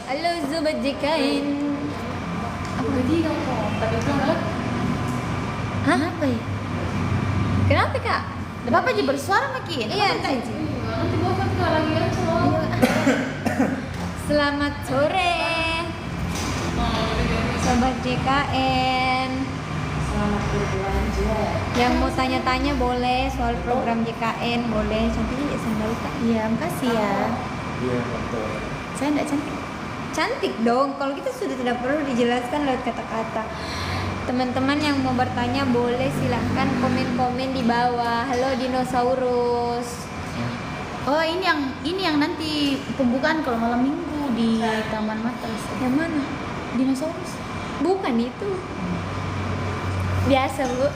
Halo Sobat JKN. Apa tadi kamu? Tapi itu enggak. Hah? Apa ya? Kenapa kak? Bapak aja bersuara makin. Iya kak Iji. Nanti bapak tuh lagi aja. Selamat sore Sobat JKN. Selamat berbelanja. Yang mau tanya-tanya boleh soal program JKN, boleh. Cantik ya sendal kak. Iya, makasih ya. Iya, betul. Saya enggak cantik. Cantik dong, kalau kita sudah tidak perlu dijelaskan lewat kata-kata. Teman-teman yang mau bertanya boleh silahkan komen-komen di bawah. Halo dinosaurus. Oh, ini yang nanti pembukaan kalau malam minggu di Taman Matras. Yang mana? Dinosaurus. Bukan itu. Biasa bu.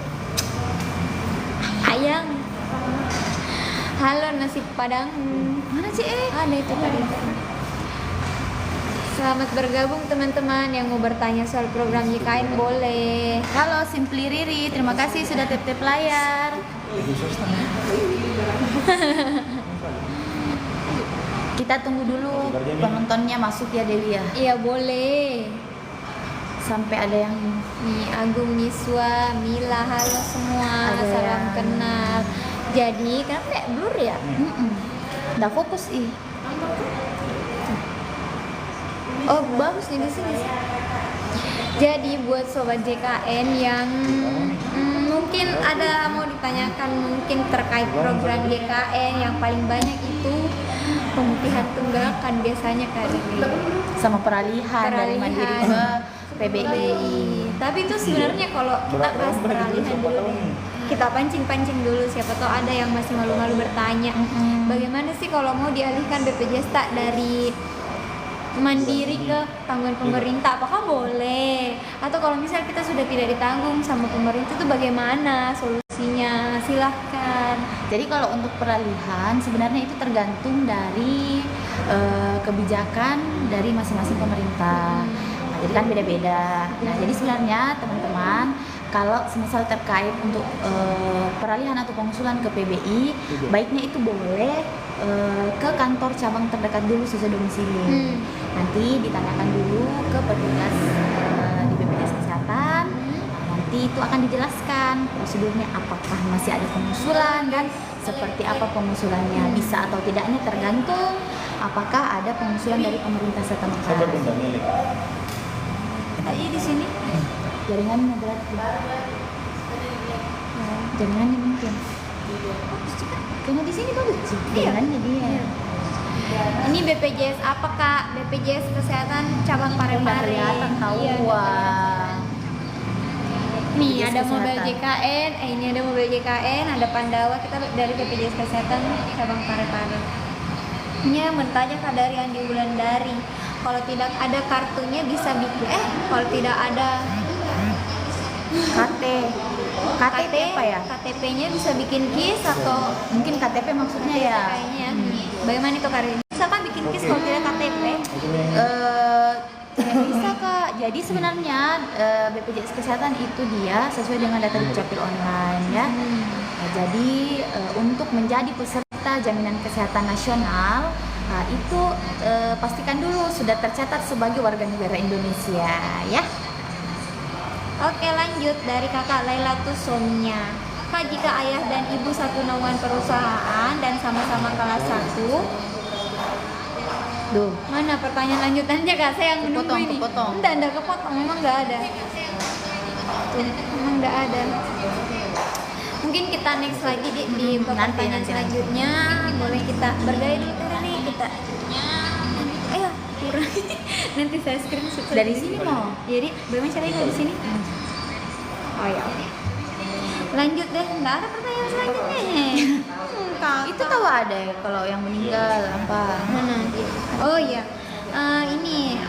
Ayang. Halo nasi padang. Mana sih? Ada itu tadi. Selamat bergabung teman-teman yang mau bertanya soal program JKN boleh. Halo Simply Riri, terima kasih sudah tap-tap layar. Kita tunggu dulu penontonnya masuk ya Dewi ya. Iya boleh. Sampai ada yang Nih Agung Niswa, Mila, halo semua. Ada Salam yang- kenal. Jadi kenapa kayak blur ya? nggak fokus ih. Oh bagus nih di sini. Jadi buat sobat JKN yang mungkin ada mau ditanyakan mungkin terkait program JKN yang paling banyak itu pemutihan tunggakan biasanya kan Sama peralihan dari Mandiri ke PBI. Tapi itu sebenarnya kalau kita bahas peralihan dulu nih, kita pancing-pancing dulu siapa tahu ada yang masih malu-malu bertanya. Bagaimana sih kalau mau dialihkan BPJS tak dari Mandiri ke tanggungan pemerintah, apakah boleh? Atau kalau misal kita sudah tidak ditanggung sama pemerintah itu bagaimana solusinya? Silahkan. Jadi kalau untuk peralihan sebenarnya itu tergantung dari kebijakan dari masing-masing pemerintah. Nah, jadi kan beda-beda. Nah, jadi sebenarnya teman-teman kalau semisal terkait untuk peralihan atau pengusulan ke PBI, baiknya itu boleh ke kantor cabang terdekat dulu sesuai domisili. Nanti ditanyakan dulu ke petugas di BPJS Kesehatan. Nanti itu akan dijelaskan prosedurnya apakah masih ada pengusulan dan seperti apa pengusulannya, bisa atau tidaknya tergantung apakah ada pengusulan dari pemerintah setempat. Sabar bunda milik. Tadi di sini. Jaringannya berarti. Jaringannya mungkin. Karena di sini bagus sih. Jaringannya dia. Ini BPJS apa kak? BPJS Kesehatan cabang Parepare. Kelihatan tahu. Iya. Wah. Nih BPJS ada mobil Kesehatan. JKN, ini ada mobil JKN, ada Pandawa, kita dari BPJS Kesehatan cabang Parepare. Ini bertanya kak dari Andi Wulandari. Kalau tidak ada kartunya bisa bikin kalau tidak ada KTP apa ya? KTP-nya bisa bikin KIS atau Mungkin KTP maksudnya ya. kayaknya. Bagaimana itu Karin? Bisa kan bikin KIS kalau tidak KTP? Tidak bisa kak. Jadi sebenarnya BPJS Kesehatan itu dia sesuai dengan data dukcapil online ya. Nah, jadi untuk menjadi peserta jaminan kesehatan nasional itu pastikan dulu sudah tercatat sebagai warga negara Indonesia ya. Oke lanjut dari kakak Laila Tusomnya. Kak, jika ayah dan ibu satu naungan perusahaan dan sama-sama kelas 1, Duh. mana pertanyaan lanjutannya kak? Saya yang menunggu ini. Kepotong. Enggak kepotong, memang enggak ada. Tuh, memang enggak ada. Mungkin kita next lagi di pertanyaan nanti. selanjutnya. Boleh kita bergaya dulu kali kita. Kurang. Nanti saya screenshot Dari lagi. sini mau? Jadi bagaimana caranya kalau di sini? Oh ya. Lanjut deh, nggak ada pertanyaan selanjutnya. Itu tahu ada ya kalau yang meninggal apa? Mana? Oh iya. Ini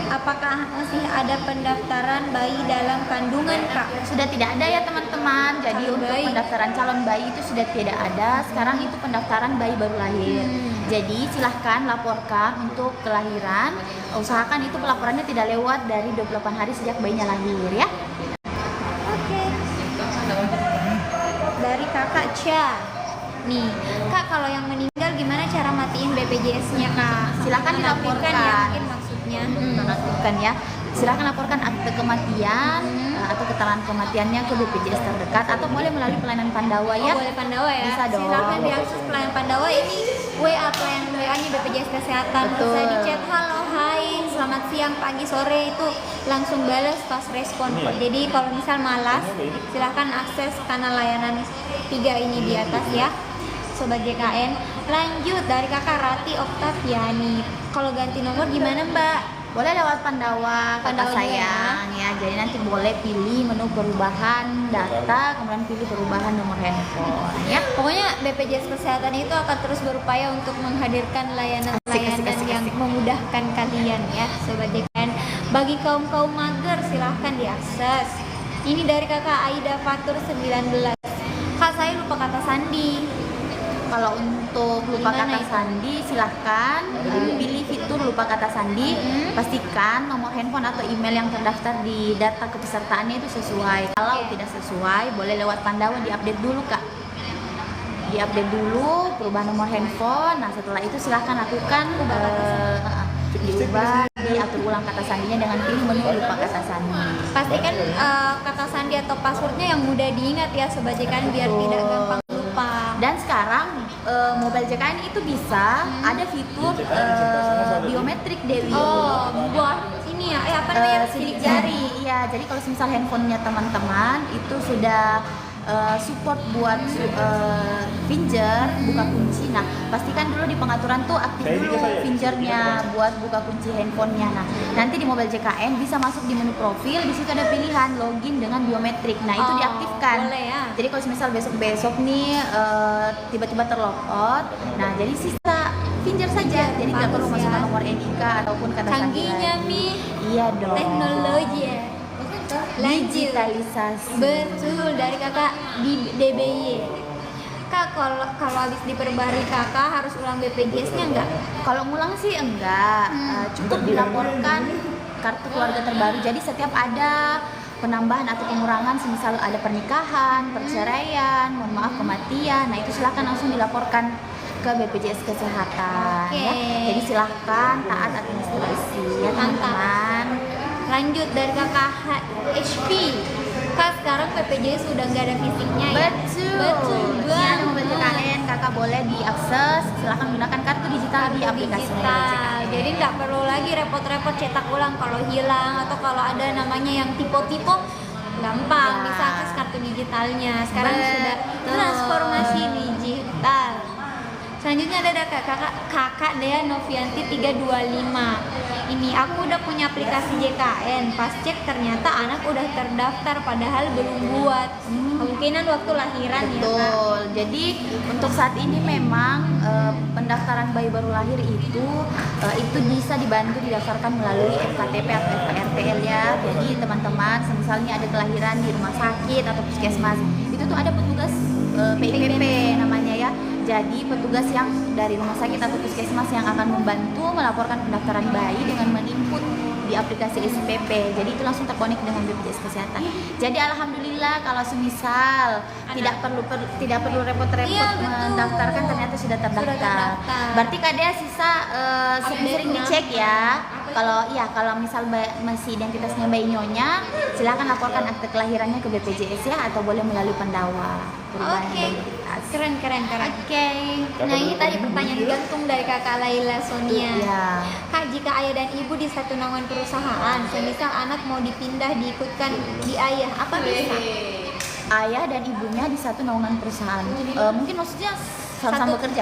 apakah masih ada pendaftaran bayi dalam kandungan kak? Sudah tidak ada ya teman-teman. Jadi Calon untuk bayi. pendaftaran calon bayi itu sudah tidak ada. Sekarang itu pendaftaran bayi baru lahir. Jadi silahkan laporkan untuk kelahiran. Usahakan itu pelaporannya tidak lewat dari 28 hari sejak bayinya lahir ya. Oke. Dari kakak Cha. Nih, Kak, kalau yang meninggal gimana cara matiin BPJS-nya, Kak? Silakan Menonaktifkan dilaporkan. ya, mungkin maksudnya. Menonaktifkan ya. Silakan laporkan akte kematian atau keterangan kematiannya ke BPJS terdekat atau boleh melalui pelayanan Pandawa ya. Oh, boleh Pandawa ya. Bisa dong. Silakan diakses pelayanan Pandawa ini WA pelayanan WA-nya BPJS Kesehatan. Betul. Bisa di chat halo, hai, selamat siang, pagi, sore itu langsung balas pas respon kok. Jadi kalau misal malas, silakan akses kanal layanan 3 ini di atas ya. Sobat JKN. Lanjut dari Kakak Rati Oktaviani. Kalau ganti nomor gimana, Mbak? Boleh lewat Pandawa, Pandawa kata juga sayang ya. Jadi nanti boleh pilih menu perubahan data, kemudian pilih perubahan nomor handphone ya. Pokoknya BPJS Kesehatan itu akan terus berupaya untuk menghadirkan layanan-layanan Asik. yang memudahkan kalian ya, Sobat JKN. Bagi kaum-kaum mager silahkan diakses. Ini dari Kakak Aida Fatur 19. Kak, saya lupa kata sandi. Kalau untuk lupa Gimana kata itu? sandi silahkan pilih fitur lupa kata sandi. Pastikan nomor handphone atau email yang terdaftar di data kepesertaannya itu sesuai. Kalau tidak sesuai boleh lewat Pandawa diupdate dulu Kak. Diupdate dulu perubahan nomor handphone. Nah setelah itu silahkan lakukan diubah, diatur ulang kata sandinya dengan pilih menu lupa kata sandi. Pastikan kata sandi atau passwordnya yang mudah diingat ya, Sobat JKN, biar Betul. tidak gampang lupa. Dan sekarang mobile JKN itu bisa ada fitur biometrik Dewi. Oh, buat ini ya, apa namanya? Sidik jari. Iya, jadi kalau misal handphonenya teman-teman itu sudah support buat finger buka kunci. Nah, pastikan dulu di pengaturan tuh aktif dulu fingernya buat buka kunci handphonenya. Nah, nanti di mobile JKN bisa masuk di menu profil, di situ ada pilihan login dengan biometrik. Nah, itu Oh, diaktifkan. boleh ya. Jadi kalau misal besok-besok nih tiba-tiba terlogout, nah jadi sisa finger saja. Jadi tidak perlu bagus masukkan ya. nomor NIK ataupun kata sandi Canggihnya lagi. nih Iya dong. teknologi ya. Lanjut. Digitalisasi. Betul, dari Kakak di DBY. Kak, kalau habis diperbarui Kakak harus ulang BPJS-nya enggak? Kalau ngulang sih enggak, cukup dilaporkan kartu keluarga terbaru. Jadi setiap ada penambahan atau pengurangan, semisal ada pernikahan, perceraian, mohon maaf kematian, nah itu silakan langsung dilaporkan ke BPJS Kesehatan. Oke. Ya. Jadi silahkan taat administrasi ya teman-teman. Lanjut dari Kakak HP. Kak, sekarang BPJS sudah nggak ada fisiknya ya? Betul Ini ada mobile banget. JKN, kakak boleh diakses. Silahkan gunakan kartu digital di aplikasi mobile Digital. JKN. Jadi nggak perlu lagi repot-repot cetak ulang kalau hilang atau kalau ada namanya yang tipe-tipe, gampang Ya. bisa akses kartu digitalnya. Sekarang sudah Betul. transformasi digital. Selanjutnya ada kakak Dea Novianti 325. Ini aku udah punya aplikasi JKN. Pas cek ternyata anak udah terdaftar padahal belum buat. Kemungkinan waktu lahiran ya, Kak. Betul. Jadi untuk saat ini memang pendaftaran bayi baru lahir itu bisa dibantu didaftarkan melalui FKTP atau FKRTL ya. Jadi teman-teman, misalnya ada kelahiran di rumah sakit atau puskesmas, itu tuh ada petugas PIPP namanya ya. Jadi petugas yang dari rumah sakit atau puskesmas yang akan membantu melaporkan pendaftaran bayi dengan menginput di aplikasi SPP. Jadi itu langsung terkonek dengan BPJS Kesehatan. Jadi alhamdulillah kalau semisal tidak perlu repot-repot Iya, betul. mendaftarkan ternyata sudah terdaftar. terdaftar. Berarti Kak Dea sisa sering-sering dicek ya. Kalau misal masih identitasnya bayi nyonya, silakan laporkan akte kelahirannya ke BPJS ya atau boleh melalui Pandawa. Perubahan Oke, identitas. keren. Oke. Nah, ini tadi pertanyaan gantung dari Kakak Laila Sonia. Iya. Kak, jika ayah dan ibu di satu naungan perusahaan, semisal anak mau dipindah diikutkan di ayah, apa bisa? Ayah dan ibunya di satu naungan perusahaan. Mungkin maksudnya sama-sama bekerja.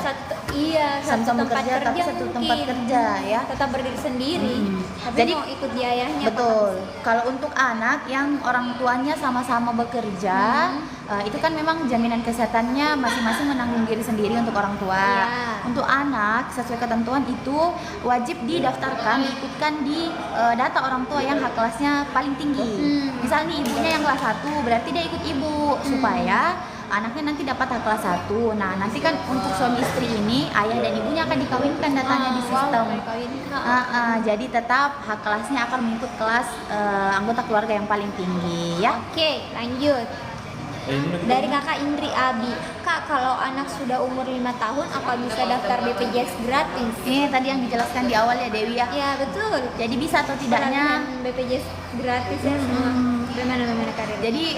Iya, satu Sama-sama tempat bekerja, tapi satu tempat mungkin. kerja ya. Tetap berdiri sendiri. Tapi Jadi, mau ikut di ayahnya. apa Betul. Kalau untuk anak yang orang tuanya sama-sama bekerja, itu kan memang jaminan kesehatannya masing-masing menanggung diri sendiri untuk orang tua. Iya. Untuk anak sesuai ketentuan itu wajib didaftarkan, diikutkan di data orang tua yang hak kelasnya paling tinggi. Misalnya ibunya yang kelas 1, berarti dia ikut ibu supaya anaknya nanti dapat hak kelas 1. Nah, nanti kan untuk suami istri ini ayah dan ibunya akan dikawinkan datanya di sistem. Jadi tetap hak kelasnya akan mengikut kelas anggota keluarga yang paling tinggi ya. Oke, lanjut. Dari kakak Indri Abi, kak kalau anak sudah umur 5 tahun apa bisa daftar BPJS gratis? Ini tadi yang dijelaskan di awal ya Dewi ya. Ya betul. Jadi bisa atau tidaknya Peralihan BPJS gratis ya semua. Bagaimana karir? Jadi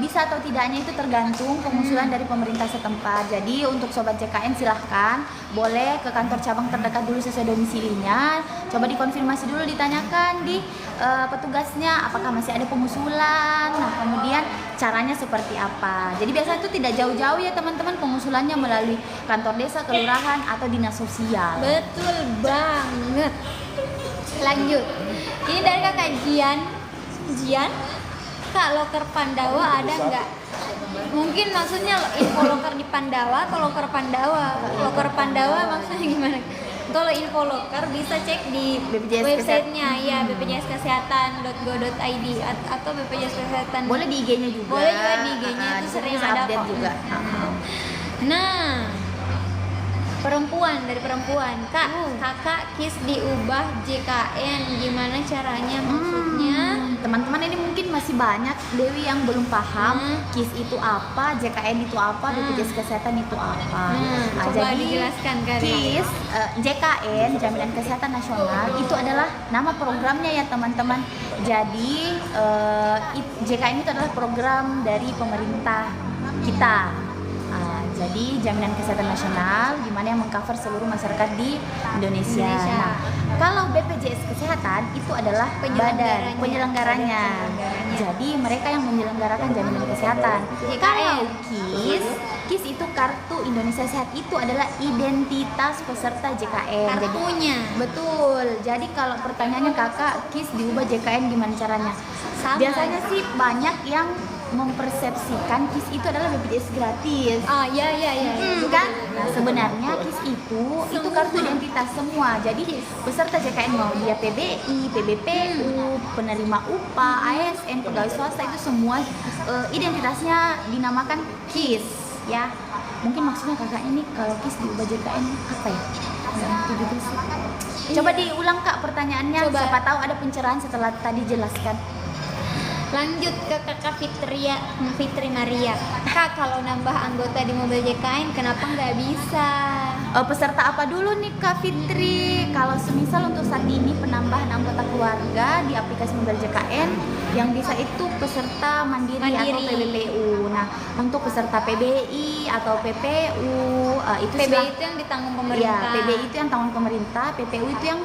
bisa atau tidaknya itu tergantung pengusulan dari pemerintah setempat. Jadi untuk sobat JKN silahkan boleh ke kantor cabang terdekat dulu sesuai domisilinya. Coba dikonfirmasi dulu, ditanyakan di petugasnya apakah masih ada pengusulan. Nah kemudian caranya seperti apa. Jadi biasanya itu tidak jauh-jauh ya teman-teman, pengusulannya melalui kantor desa, kelurahan atau dinas sosial. Betul banget. Lanjut. Ini dari kakak Jian. Kak, loker Pandawa ada nggak? Mungkin maksudnya info loker di Pandawa atau loker Pandawa? Loker Pandawa maksudnya gimana? Kalau info loker bisa cek di BPJS websitenya ya bpjskesehatan.go.id atau BPJS Kesehatan. Boleh di IG-nya juga. Boleh juga di IG-nya, itu Di sering bisa ada update kok. juga. Nah, dari perempuan, kak, kakak KIS diubah JKN, gimana caranya maksudnya? Teman-teman ini mungkin masih banyak Dewi yang belum paham KIS itu apa, JKN itu apa, BPJS Kesehatan itu apa. Nah, Coba jadi dijelaskan Kak. KIS, JKN Jaminan Kesehatan Nasional itu adalah nama programnya ya teman-teman. Jadi JKN itu adalah program dari pemerintah kita. Jadi Jaminan Kesehatan Nasional gimana yang mengcover seluruh masyarakat di Indonesia. Nah, kalau BPJS Kesehatan itu adalah badan penyelenggaranya. Jadi mereka yang menyelenggarakan jaminan kesehatan. Kalau KIS itu kartu Indonesia Sehat, itu adalah identitas peserta JKN. Kartunya. Betul. Jadi kalau pertanyaannya kakak KIS diubah JKN gimana caranya? Sama. Biasanya sih banyak yang mempersepsikan KIS itu adalah BPJS gratis. Iya. Kan? Nah, sebenarnya KIS itu kartu identitas semua. Jadi peserta JKN mau dia PBI, PBPU, penerima upah, ASN, pegawai swasta itu semua identitasnya dinamakan KIS ya. Mungkin maksudnya kakak ini kalau KIS diubah JKN apa ya? Nggak ngerti juga sih. Coba diulang kak pertanyaannya. Coba. Siapa tahu ada pencerahan setelah tadi jelaskan. Lanjut ke kakak Fitri Maria. Kak, kalau nambah anggota di mobil JKN kenapa nggak bisa? Peserta apa dulu nih Kak Fitri? Kalau semisal untuk saat ini penambahan anggota keluarga di aplikasi mobil JKN yang bisa itu peserta mandiri atau PBPU. Nah, untuk peserta PBI atau PPU itu PBI itu yang ditanggung pemerintah. Ya, PBI itu yang tanggung pemerintah, PPU itu yang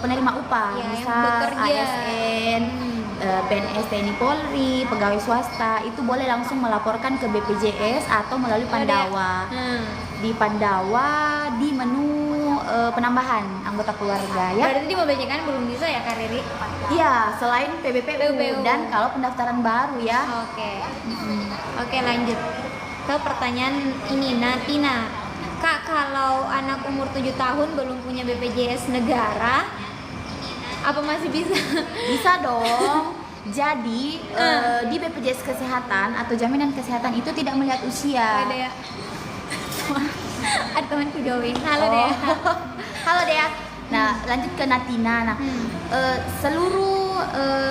penerima upah, Ya, yang misal bekerja. ASN, PNS, TNI Polri, pegawai swasta itu boleh langsung melaporkan ke BPJS atau melalui Pandawa. Di Pandawa di menu penambahan anggota keluarga ya. Berarti di mobil JKN belum bisa ya Kak Riri? Iya, selain PBPU PBPU. dan kalau pendaftaran baru ya. Oke, lanjut ke pertanyaan ini Natina. Kak, kalau anak umur 7 tahun belum punya BPJS negara, apa masih bisa? Bisa dong. Jadi di BPJS Kesehatan atau Jaminan Kesehatan itu tidak melihat usia. Ada ya? Ada teman videoin. Halo Dea. Halo Dea. Nah, lanjut ke Natina. Nah, seluruh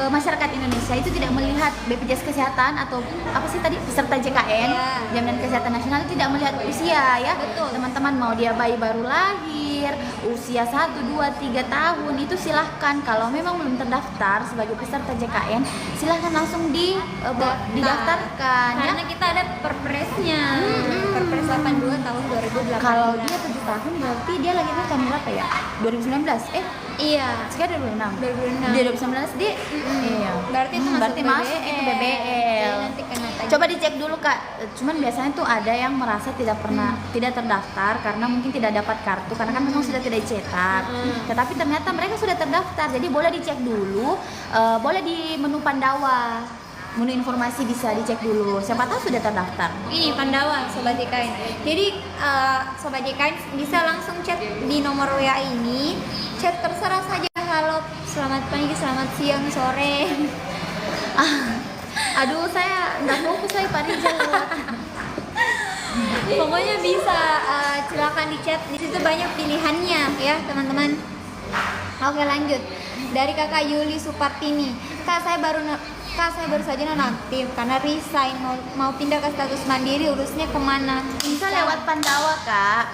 masyarakat Indonesia itu tidak melihat BPJS Kesehatan atau apa sih tadi peserta JKN, Jaminan Kesehatan Nasional itu tidak melihat usia ya. Betul. Teman-teman mau dia bayi baru lahir, usia 1, 2, 3 tahun itu silahkan. Kalau memang belum terdaftar sebagai peserta JKN, silahkan langsung didaftarkan ya. Karena kita ada perpresnya. Perpres 82 tahun 2018. Kalau dia 7 tahun berarti dia lahirnya tahun berapa ya? 2019? Iya. Sekarang 2006. 2006. Dia 2019 dia. Iya. Berarti itu berarti masuk itu BBL. Nanti kena tanya. Coba dicek dulu Kak. Cuman biasanya tuh ada yang merasa tidak pernah tidak terdaftar karena mungkin tidak dapat kartu karena kan memang sudah tidak dicetak. Tetapi ternyata mereka sudah terdaftar. Jadi boleh dicek dulu. Boleh di menu Pandawa. Menu informasi bisa dicek dulu. Siapa tahu sudah terdaftar. Ini Pandawa Sobat JKN. Jadi Sobat JKN bisa langsung chat di nomor WA ini. Chat terserah saja. Halo, selamat pagi, selamat siang, sore. Aduh, saya nggak fokus saya Pak Rizal. Pokoknya bisa silakan di chat. Di situ banyak pilihannya ya teman-teman. Oke, lanjut. Dari kakak Yuli Supartini. Kak, saya baru Kak, saya baru saja nonaktif karena resign, mau pindah ke status mandiri, urusnya kemana? Bisa lewat Pandawa, Kak.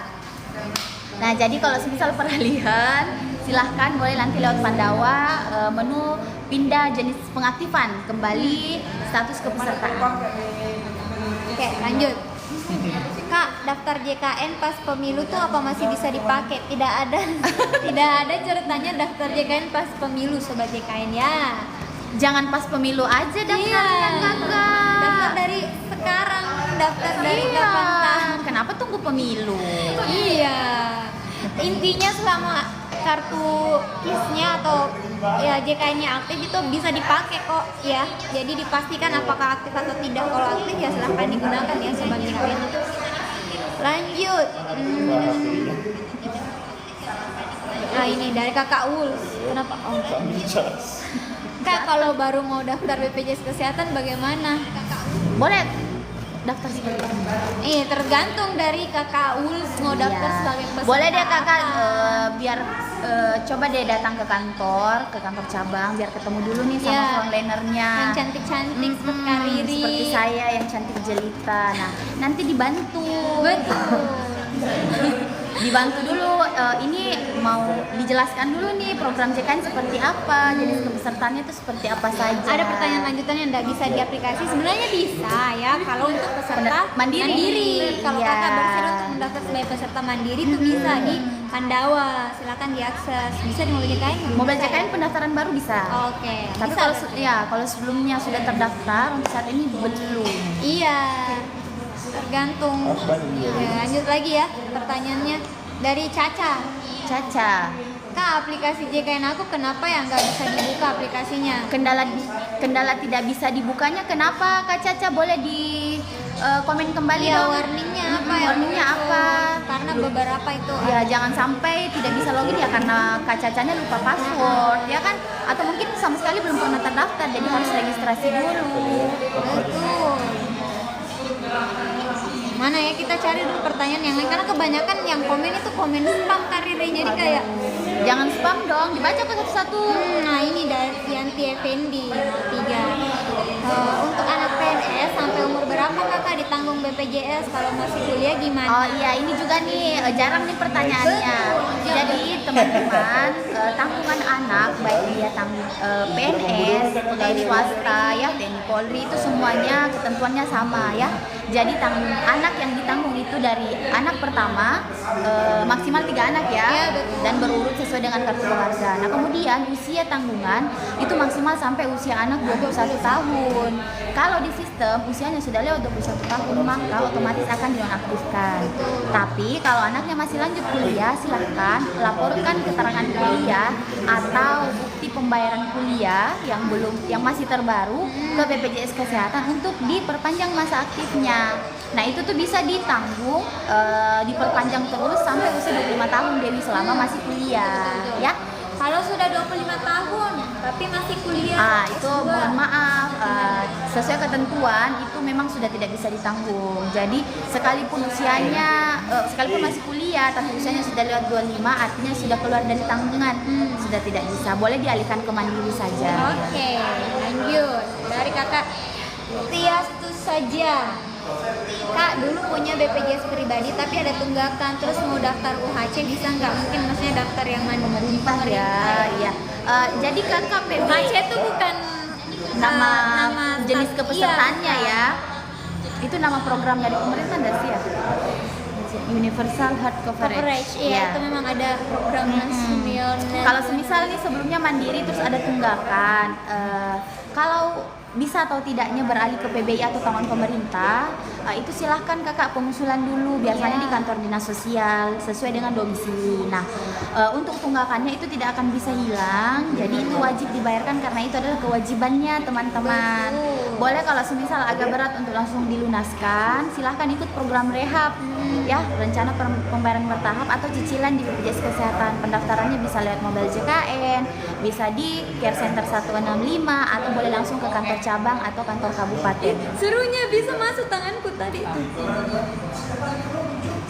Nah, jadi kalau misal peralihan, silahkan boleh nanti lewat Pandawa, menu pindah jenis pengaktifan, kembali status kepesertaan. Oke, lanjut. Kak, daftar JKN pas pemilu tuh apa masih bisa dipakai? Tidak ada, tidak ada ceritanya daftar JKN pas pemilu, sobat JKN ya. Jangan pas pemilu aja daftarnya, Kakak. Daftar dari sekarang, daftar dari Iya. kapan? Kenapa tunggu pemilu? Iya. Intinya selama kartu KIS-nya atau ya JKN-nya aktif itu bisa dipakai kok ya. Jadi dipastikan apakah aktif atau tidak. Kalau aktif ya silahkan digunakan ya sobat JKN. Lanjut. Nah ini dari Kakak Wul. Kenapa? Oh. Kak, kalau baru mau daftar BPJS Kesehatan bagaimana? Boleh daftar sebagai Iya, tergantung dari Kakak Uls mau daftar Iya. sebagai peserta. Boleh deh Kakak, apa. biar coba deh datang ke kantor cabang, biar ketemu dulu nih sama Iya. frontliner-nya. Yang cantik-cantik seperti Kak Riri. Seperti saya yang cantik jelita. Nah, nanti dibantu. Betul. Dibantu dulu, ini mau dijelaskan dulu nih program JKN seperti apa, jenis kepesertaannya itu seperti apa saja. Ada pertanyaan lanjutan yang tidak bisa diaplikasi, sebenarnya bisa ya kalau untuk peserta Mandiri. Kalau Iya. Kakak bersedia untuk mendaftar sebagai peserta mandiri itu bisa di Pandawa, silakan diakses. Bisa di mobil JKN? Mobil Bisa ya? JKN pendaftaran baru bisa. Oke. Tapi bisa kalau berarti. kalau sebelumnya sudah terdaftar, untuk saat ini belum. Iya, tergantung. Ya, lanjut lagi ya pertanyaannya dari Caca. Caca, Kak, aplikasi JKN aku kenapa ya nggak bisa dibuka aplikasinya? kendala tidak bisa dibukanya kenapa Kak Caca? Boleh di komen kembali Ya, dong. warningnya apa ya? Warningnya apa? Karena beberapa itu Ya jangan sampai tidak bisa login ya karena Kak Cacanya lupa password ya kan, atau mungkin sama sekali belum pernah terdaftar jadi harus registrasi dulu. betul. Mana ya, kita cari dulu pertanyaan yang lain karena kebanyakan yang komen itu komen spam karirnya, jadi kayak Jangan spam dong, dibaca kok satu-satu. nah ini dari Yanti Effendi 3. Untuk anak PNS sampai umur berapa Kakak ditanggung BPJS, kalau masih kuliah gimana? Oh iya, ini juga nih jarang nih pertanyaannya. Betul. Jadi teman-teman, tanggungan anak baik dia tanggung PNS, pegawai swasta ya, TNI Polri itu semuanya ketentuannya sama ya. Jadi anak yang ditanggung itu dari anak pertama maksimal 3 anak ya, Ya, betul. dan berurut sesuai dengan kartu keluarga. Nah kemudian usia tanggungan itu maksimal sampai usia anak 21 tahun. Kalau di sistem usianya sudah lewat 21 tahun maka otomatis akan dinonaktifkan. Tapi kalau anaknya masih lanjut kuliah, silahkan laporkan keterangan kuliah atau bukti pembayaran kuliah yang masih terbaru ke BPJS Kesehatan untuk diperpanjang masa aktifnya. Nah itu tuh bisa ditanggung, diperpanjang terus sampai usia 25 tahun Dewi selama masih kuliah ya. Kalau sudah 25 tahun tapi masih kuliah Itu S2. mohon maaf, sesuai ketentuan itu memang sudah tidak bisa ditanggung. Jadi sekalipun usianya, sekalipun masih kuliah tapi usianya sudah lewat 25 artinya sudah keluar dari tanggungan, sudah tidak bisa, boleh dialihkan ke mandiri saja. Oke, lanjut dari Kakak Tiastus saja. Kak, dulu punya BPJS pribadi tapi ada tunggakan, terus mau daftar UHC bisa nggak? Mungkin maksudnya daftar yang mana? Pemerintah ya, ya. Jadi kakak UHC itu bukan nama jenis iya. kepesertaannya ya. Itu nama program dari pemerintah nggak sih ya? Universal Health Coverage. Coverage, iya, itu memang ada program nasional. Kalau semisal nih sebelumnya mandiri terus ada tunggakan, kalau bisa atau tidaknya beralih ke PBI atau tanggungan pemerintah, itu silahkan kakak pengusulan dulu, biasanya di kantor dinas sosial sesuai dengan domisili. Nah untuk tunggakannya itu tidak akan bisa hilang, jadi itu wajib dibayarkan karena itu adalah kewajibannya teman-teman. Boleh kalau semisal agak berat untuk langsung dilunaskan, silahkan ikut program rehab ya, rencana pembayaran bertahap atau cicilan di BPJS Kesehatan. Pendaftarannya bisa lewat mobil JKN, bisa di Care Center 165 atau boleh langsung ke kantor cabang atau kantor kabupaten. Serunya bisa masuk tanganku tadi itu.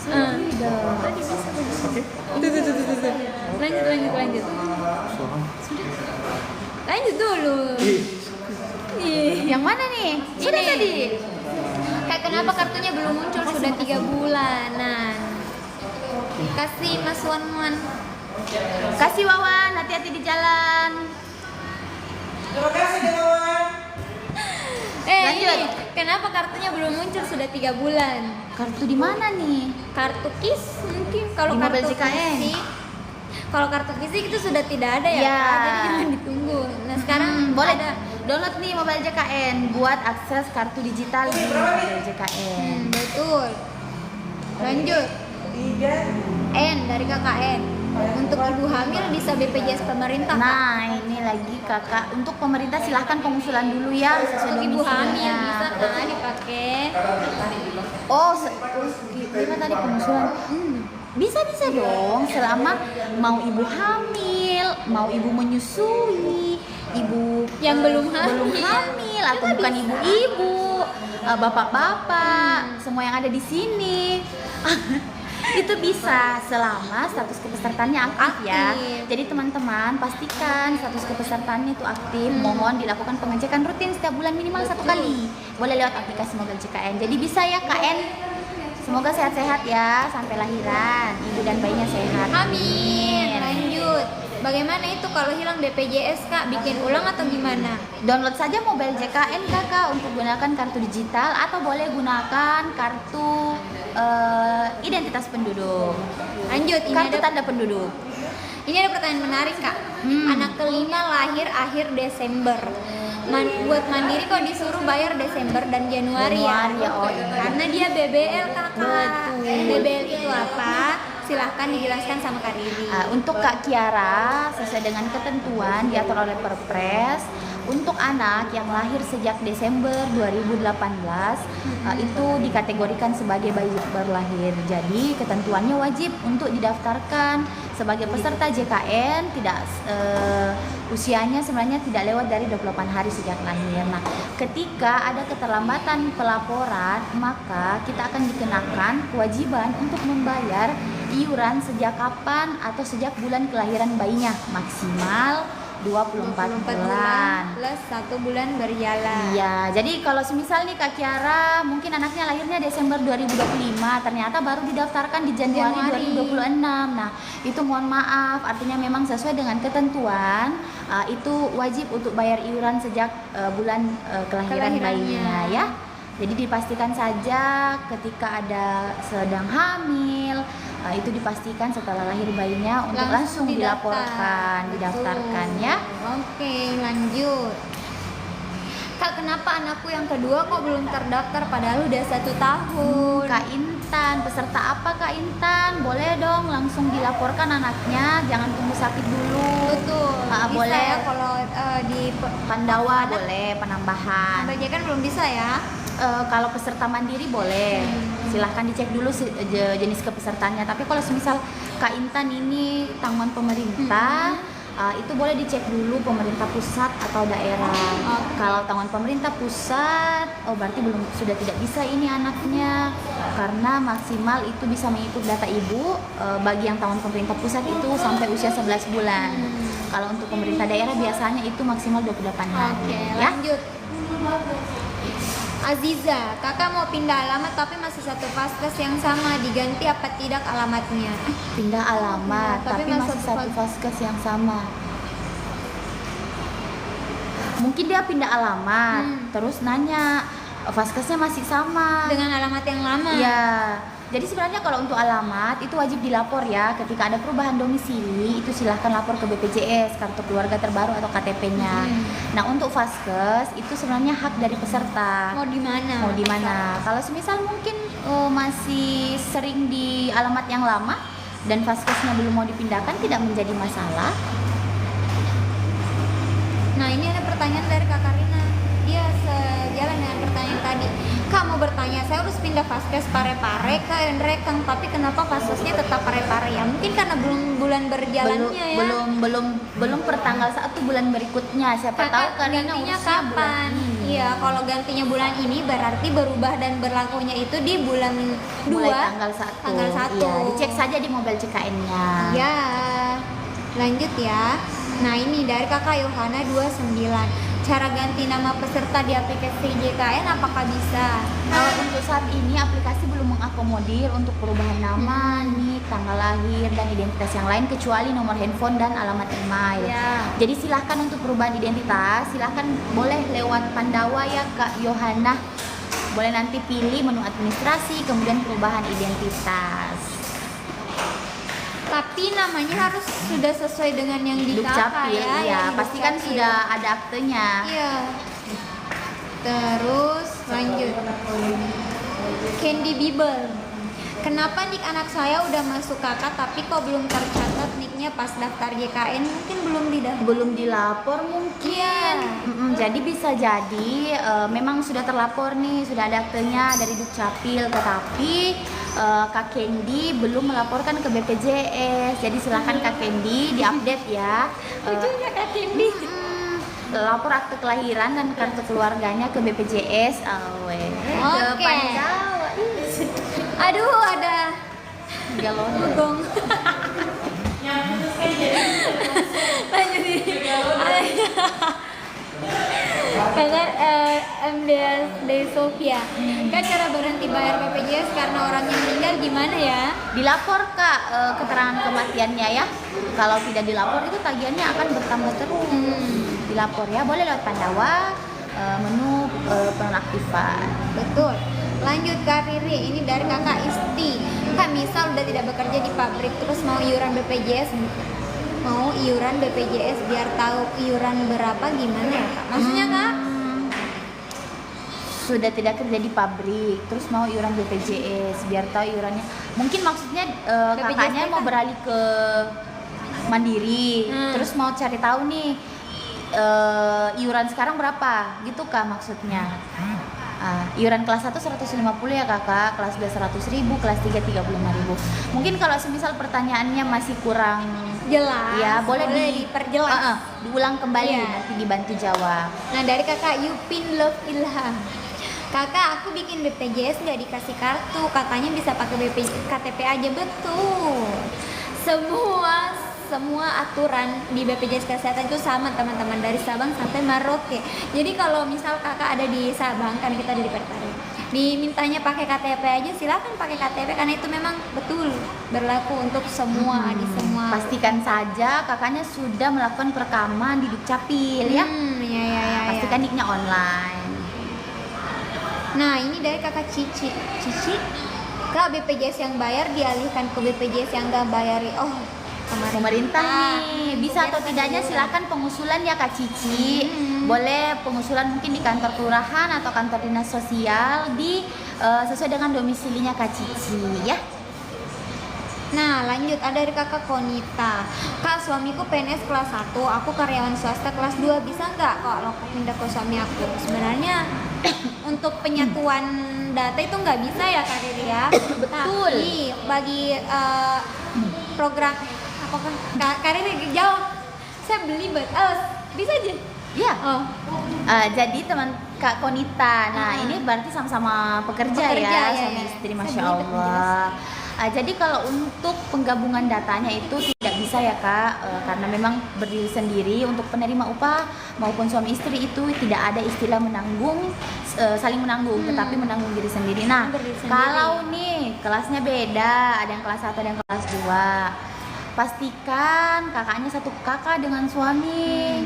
Tadi bisa. Tuh. Lanjut. Lanjut dulu. Nih. Yang mana nih? Sudah Ini. tadi. Kayak kenapa kartunya belum muncul sudah 3 bulanan. Kasih Mas Wan. Kasih Wawan, hati-hati di jalan. Lanjut. Ini, kenapa kartunya belum muncul sudah 3 bulan? Kartu di mana nih? Kartu KIS mungkin kalau Di kartu Mobile JKN. fisik. Kalau kartu fisik itu sudah tidak ada ya, Ya. Kak? Jadi jangan ditunggu. Nah, sekarang boleh ada download nih Mobile JKN buat akses kartu digital di Mobile JKN. betul. Lanjut. N dari KKN. Untuk ibu hamil bisa BPJS pemerintah, Kak. Nah, ini lagi kakak untuk pemerintah silahkan pengusulan dulu ya sesuai Untuk ibu hamil domisilinya. bisa kan dipakai. Oh, gimana tadi pengusulan? Bisa dong, selama mau ibu hamil, mau ibu menyusui, ibu Yang belum hamil. atau bukan ibu-ibu, bapak-bapak, semua yang ada di sini. Itu bisa selama status kepesertaannya aktif ya. Aktif. Jadi teman-teman pastikan status kepesertaannya itu aktif. Mohon dilakukan pengecekan rutin setiap bulan minimal 1 kali. Boleh lewat aplikasi Mobile JKN. Jadi bisa ya KN. Semoga sehat-sehat ya sampai lahiran, ibu dan bayinya sehat. Amin. Lanjut. Bagaimana itu kalau hilang BPJS, Kak? Bikin ulang atau gimana? Download saja Mobile JKN kakak untuk gunakan kartu digital atau boleh gunakan kartu identitas penduduk, Lanjut. kartu tanda penduduk. Ini ada pertanyaan menarik, Kak. Anak kelima lahir akhir Desember. Buat mandiri kok disuruh bayar Desember dan Januari ya? Januari, oh iya. Karena dia BBL, Kakak. Betul. BBL itu apa? Silahkan dijelaskan sama Kak Riri. Untuk Kak Kiara, sesuai dengan ketentuan diatur oleh Perpres, untuk anak yang lahir sejak Desember 2018 itu dikategorikan sebagai bayi baru lahir. Jadi ketentuannya wajib untuk didaftarkan sebagai peserta JKN, tidak usianya sebenarnya tidak lewat dari 28 hari sejak lahir. Nah, ketika ada keterlambatan pelaporan, maka kita akan dikenakan kewajiban untuk membayar iuran sejak kapan atau sejak bulan kelahiran bayinya, maksimal 24 bulan. Plus 1 bulan berjalan. Iya, jadi kalau semisal nih Kak Kiara mungkin anaknya lahirnya Desember 2025, ternyata baru didaftarkan di Januari 2026. Nah, itu mohon maaf, artinya memang sesuai dengan ketentuan itu wajib untuk bayar iuran sejak bulan kelahiran bayinya ya. Jadi dipastikan saja ketika ada sedang hamil itu dipastikan setelah lahir bayinya untuk langsung dilaporkan, didaftarkan ya. Oke, lanjut. Kak, kenapa anakku yang kedua kok belum terdaftar padahal udah 1 tahun? Kak Intan, peserta apa Kak Intan? Boleh dong langsung dilaporkan anaknya, jangan tunggu sakit dulu. Betul. Bisa boleh ya kalau di Pandawa boleh penambahan. kan belum bisa ya? Kalau peserta mandiri boleh, silahkan dicek dulu jenis kepesertaannya. Tapi kalau semisal Kak Intan ini tanggungan pemerintah, itu boleh dicek dulu pemerintah pusat atau daerah. Kalau tanggungan pemerintah pusat, oh berarti sudah tidak bisa ini anaknya, karena maksimal itu bisa mengikut data ibu. Bagi yang tanggungan pemerintah pusat itu sampai usia 11 bulan. Kalau untuk pemerintah daerah biasanya itu maksimal 28 hari. Oke, Ya. lanjut. Aziza, kakak mau pindah alamat tapi masih satu vaskes yang sama, diganti apa tidak alamatnya? Pindah alamat, Tapi tapi masuk masih satu vaskes yang sama. Mungkin dia pindah alamat, terus nanya vaskesnya masih sama. Dengan alamat yang lama? Iya. Jadi sebenarnya kalau untuk alamat itu wajib dilapor ya. Ketika ada perubahan domisili itu silahkan lapor ke BPJS, kartu keluarga terbaru atau KTP-nya. Nah untuk vaskes itu sebenarnya hak dari peserta. Mau di mana? Mau di mana? Kalau semisal mungkin masih sering di alamat yang lama dan vaskesnya belum mau dipindahkan, tidak menjadi masalah. Nah ini ada pertanyaan dari Kak Karina. Dia sejalan dengan pertanyaan tadi. Kak mau bertanya, saya harus pindah vaskes Parepare ke Rekang, tapi kenapa vaskesnya tetap Parepare ya? Mungkin karena belum bulan berjalannya ya. Belum per tanggal 1 bulan berikutnya. Siapa tahu karena gantinya usia kapan? bulan ini. Iya, kalau gantinya bulan ini berarti berubah dan berlakunya itu di bulan 2 Mulai tanggal 1. Tanggal 1. Iya, dicek saja di Mobile JKN-nya. Ya. Lanjut ya. Nah, ini dari Kakak Yohana 29. cara ganti nama peserta di aplikasi JKN apakah bisa? Kalau untuk saat ini aplikasi belum mengakomodir untuk perubahan nama, nik, tanggal lahir dan identitas yang lain kecuali nomor handphone dan alamat email. Ya. Jadi silahkan untuk perubahan identitas, silahkan boleh lewat Pandawa ya Kak Yohana. Boleh nanti pilih menu administrasi, kemudian perubahan identitas. Tapi namanya harus sudah sesuai dengan yang di kakak Dukcapil, ya. iya, yang di pasti kan Dukcapil. sudah ada aktenya. Iya. Terus lanjut. Candy Bibel. Kenapa nik anak saya udah masuk kakak tapi kok belum tercatat niknya pas daftar JKN? Mungkin belum didaftar. Belum dilapor mungkin. Jadi bisa jadi memang sudah terlapor nih, sudah ada aktenya dari Dukcapil, tetapi Kak Kendi belum melaporkan ke BPJS. Jadi silakan Kak Kendi diupdate ya. Lucunya Kak Kendi. Lapor akte kelahiran dan kartu keluarganya ke BPJS. Ke Oke. Pandawa. Aduh, ada Galon. gong. Lanjut nih. Kakak MDS dari Sofia. Kak, cara berhenti bayar BPJS karena orangnya meninggal gimana ya? Dilapor Kak keterangan kematiannya ya. Kalau tidak dilapor itu tagihannya akan bertambah terus. Dilapor ya, boleh lewat Pandawa, menu penonaktifan. Betul. Lanjut Kak Riri, ini dari kakak Isti. Kak, misal udah tidak bekerja di pabrik terus mau iuran BPJS biar tahu iuran berapa gimana ya Kak? Maksudnya Kak? Sudah tidak kerja di pabrik terus mau iuran BPJS biar tahu iurannya. Mungkin maksudnya BPJS kakaknya mau kan? beralih ke Mandiri, terus mau cari tahu nih iuran sekarang berapa gitu Kak maksudnya. Iuran kelas 1 150 ya kakak, kelas 2 100.000, kelas 3 35.000. Mungkin kalau semisal pertanyaannya masih kurang Jelas. ya boleh diperjelas. diulang kembali, Iya. nanti dibantu jawab. Nah, dari kakak Yupin Love Ilham. Kakak, aku bikin BPJS nggak dikasih kartu, katanya bisa pakai KTP aja. Betul. Semua aturan di BPJS Kesehatan itu sama teman-teman, dari Sabang sampai Merauke. Jadi kalau misal kakak ada di Sabang, kan kita ada di Pertari, dimintanya pakai KTP aja, silakan pakai KTP karena itu memang betul berlaku untuk semua di semua. Pastikan saja kakaknya sudah melakukan perekaman di Dukcapil ya. Ya. Pastikan niknya online. Nah, ini dari kakak Cici. Kak, BPJS yang bayar dialihkan ke BPJS yang nggak bayari. Oh, Pemerintah nih, bisa atau tidaknya silakan pengusulan ya Kak Cici. Boleh pengusulan mungkin di kantor kelurahan atau kantor dinas sosial sesuai dengan domisilinya Kak Cici ya. Nah, lanjut ada dari kakak Konita. Kak, suamiku PNS kelas 1, aku karyawan swasta kelas 2, bisa nggak kok aku pindah ke suami aku? Sebenarnya untuk penyatuan data itu nggak bisa ya Kak Riri ya. Betul. Tapi bagi program apakah Kak Riri jawab? Saya beli bisa aja. Iya. Oh. Jadi teman Kak Konita, nah ini berarti sama-sama pekerja ya, suami istri, masya Saya beli Allah. Jadi kalau untuk penggabungan datanya itu tidak bisa ya Kak, karena memang berdiri sendiri. Untuk penerima upah maupun suami istri itu tidak ada istilah saling menanggung, tetapi menanggung diri sendiri. Nah, Berdiri sendiri. kalau nih kelasnya beda, ada yang kelas 1 ada yang kelas 2. Pastikan kakaknya satu kakak dengan suami.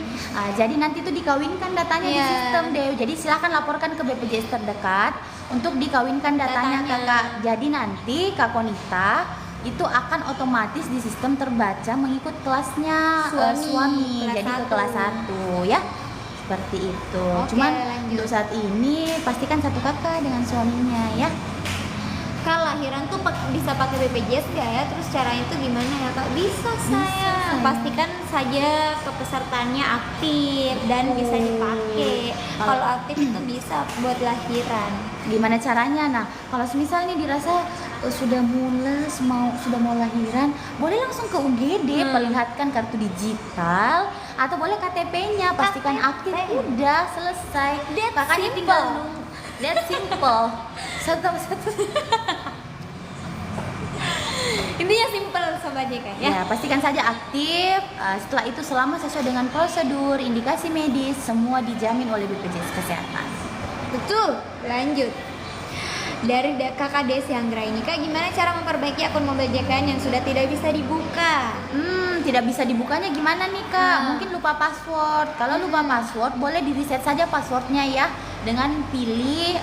Jadi nanti tuh dikawinkan datanya di Iya. sistem deh. Jadi silahkan laporkan ke BPJS terdekat untuk dikawinkan datanya kakak. Jadi nanti Kak Konita itu akan otomatis di sistem terbaca mengikut kelasnya suami. kelas Jadi ke 1. kelas 1 ya. Seperti itu. Oke, Cuman lanjut. untuk saat ini pastikan satu kakak dengan suaminya ya. Kak, lahiran tuh bisa pakai BPJS nggak ya? Terus caranya itu gimana ya Kak? Bisa saya. Pastikan saja kepesertaannya aktif dan bisa dipakai. Kalau aktif itu bisa buat lahiran. Gimana caranya? Nah, kalau semisal nih dirasa sudah mau lahiran, boleh langsung ke UGD perlihatkan kartu digital atau boleh KTP-nya, pastikan aktif, udah selesai. Kakaknya tinggal That's simple. Satu. Intinya simpel Sobat JK ya. Ya, pastikan saja aktif. Setelah itu selama sesuai dengan prosedur, indikasi medis, semua dijamin oleh BPJS Kesehatan. Betul. Lanjut. Dari kakak Desi Anggra ini, Kak, gimana cara memperbaiki akun Mobile JKN yang sudah tidak bisa dibuka? Tidak bisa dibukanya gimana nih Kak? Mungkin lupa password. Kalau lupa password, boleh di reset saja passwordnya ya, dengan pilih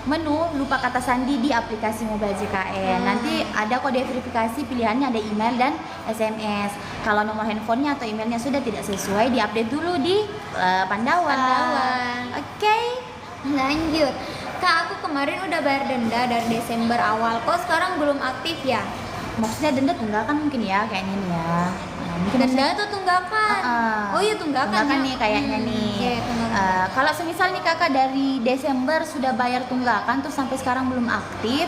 menu lupa kata sandi di aplikasi Mobile JKN. Nanti ada kode verifikasi, pilihannya ada email dan SMS. Kalau nomor handphonenya atau emailnya sudah tidak sesuai, diupdate dulu di Pandawan. Oke. Lanjut. Kak, aku kemarin udah bayar denda dari Desember awal, kok sekarang belum aktif ya? Maksudnya denda tunggakan mungkin ya, kayaknya nih ya. Mungkin Denda itu tunggakan. Oh iya, tunggakan ya? nih kayaknya nih. Iya, tunggakan. Kalau semisal nih kakak dari Desember sudah bayar tunggakan terus sampai sekarang belum aktif,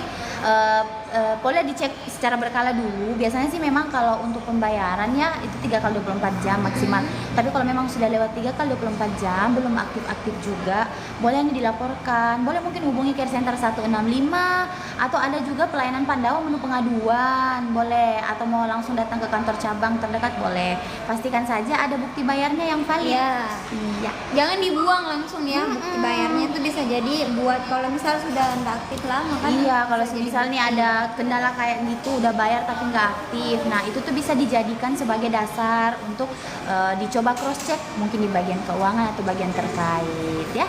boleh dicek secara berkala dulu. Biasanya sih memang kalau untuk pembayarannya itu 3 kali 24 jam maksimal. Tapi kalau memang sudah lewat 3 kali 24 jam belum aktif-aktif juga, boleh ini dilaporkan. Boleh mungkin hubungi care center 165 atau ada juga pelayanan Pandawa menu pengaduan, boleh, atau mau langsung datang ke kantor cabang terdekat boleh. Pastikan saja ada bukti bayarnya yang valid. Iya. Jangan dibuang langsung ya. Bukti bayarnya itu bisa jadi buat kalau misal sudah nggak aktif lama kan. Iya, kalau bisa jadi misalnya bukti. ada kendala kayak gitu udah bayar tapi nggak aktif, nah itu tuh bisa dijadikan sebagai dasar untuk dicoba cross check mungkin di bagian keuangan atau bagian terkait ya.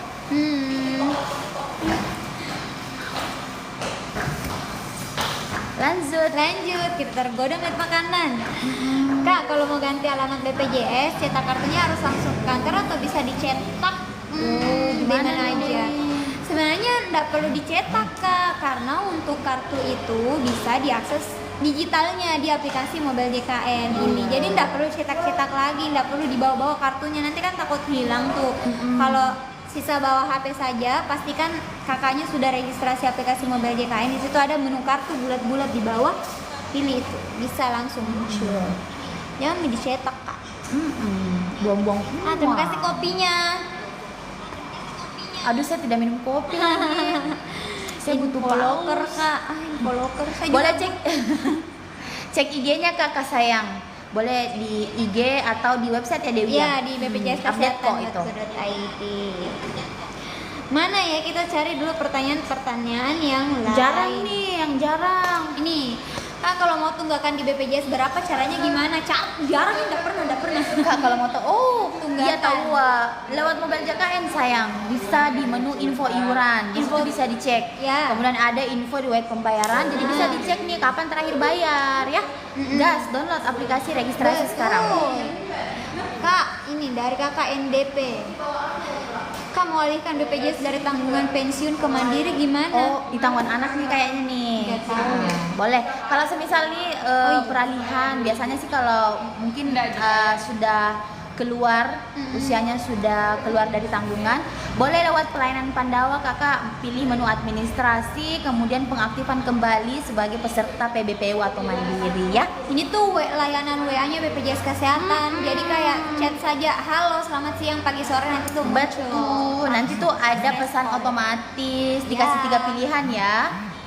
Lanjut, kita tergoda melihat makanan. Kak, kalau mau ganti alamat BPJS, cetak kartunya harus langsung ke kantor atau bisa dicetak? Di mana aja? Sebenarnya nggak perlu dicetak Kak, karena untuk kartu itu bisa diakses digitalnya di aplikasi Mobile JKN ini. Jadi nggak perlu cetak-cetak lagi, nggak perlu dibawa-bawa kartunya, nanti kan takut hilang tuh. Kalau sisa bawa HP saja, pastikan kakaknya sudah registrasi aplikasi Mobile JKN. Di situ ada menu kartu bulat-bulat di bawah, pilih itu, bisa langsung muncul. Jangan dicetak Kak. Buang-buang. Terima kasih kopinya. Aduh, saya tidak minum kopi lagi. Saya butuh Infoloker paus. Kak. Infoloker saya Boleh juga cek cek IG-nya Kakak sayang. Boleh di IG atau di website ya Dewi? Iya, di BPJS update kok itu. Kesehatan.co.id. Mana ya, kita cari dulu pertanyaan-pertanyaan yang lain. Jarang nih, yang jarang. Ini, Kak, kalau mau tunggakan di BPJS berapa caranya gimana? Jarang, enggak pernah. Kak, kalau mau tahu, Tunggakan. iya tahu lewat Mobile JKN sayang, bisa di menu info iuran, di situ bisa dicek. Ya. Kemudian ada info di web pembayaran, jadi bisa dicek nih kapan terakhir bayar ya. Gas, download aplikasi registrasi sekarang. Kak, ini dari Kakak NDP. Kak, mau alihkan BPJS dari tanggungan pensiun ke mandiri gimana? Oh, di tanggungan anak nih kayaknya nih. Nggak tahu. Boleh. Kalau semisal nih peralihan, biasanya sih kalau mungkin sudah keluar, usianya sudah keluar dari tanggungan, boleh lewat pelayanan Pandawa Kakak pilih menu administrasi, kemudian pengaktifan kembali sebagai peserta PBPU atau mandiri ya. Ini tuh layanan WA-nya BPJS Kesehatan. Jadi kayak chat saja, halo selamat siang, pagi, sore, nanti tuh muncul. Betul, nanti tuh ada pesan otomatis, dikasih 3 pilihan ya.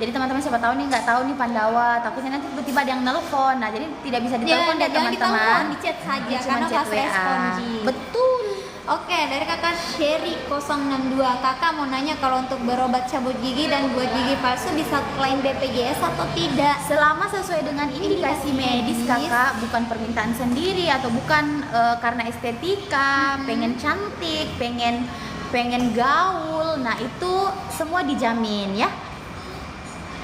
Jadi teman-teman siapa tahu nih nggak tahu nih Pandawa, takutnya nanti tiba-tiba ada yang nelfon. Nah, jadi tidak bisa ditelepon deh jangan teman-teman. ditelepon, di chat saja karena chat fast respon. Betul. Oke, dari Kakak Sherry 062. Kakak mau nanya kalau untuk berobat cabut gigi dan buat gigi palsu bisa klaim BPJS atau tidak? Selama sesuai dengan indikasi medis Kakak, bukan permintaan sendiri atau bukan karena estetika, pengen cantik, pengen gaul. Nah, itu semua dijamin ya.